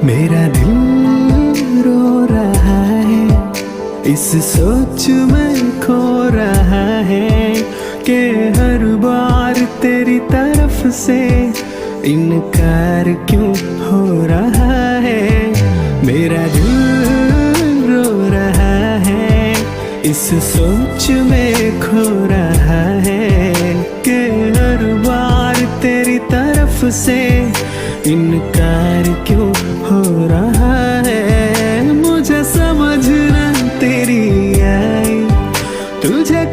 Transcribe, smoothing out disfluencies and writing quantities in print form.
मेरा दिल रो रहा है, इस सोच में खो रहा है कि हर बार तेरी तरफ से इनकार क्यों हो रहा है। मेरा दिल रो रहा है, इस सोच में खो रहा है कि हर बार तेरी तरफ से इनकार क्यों हो रहा है। मुझे समझ ना तेरी आई, तुझे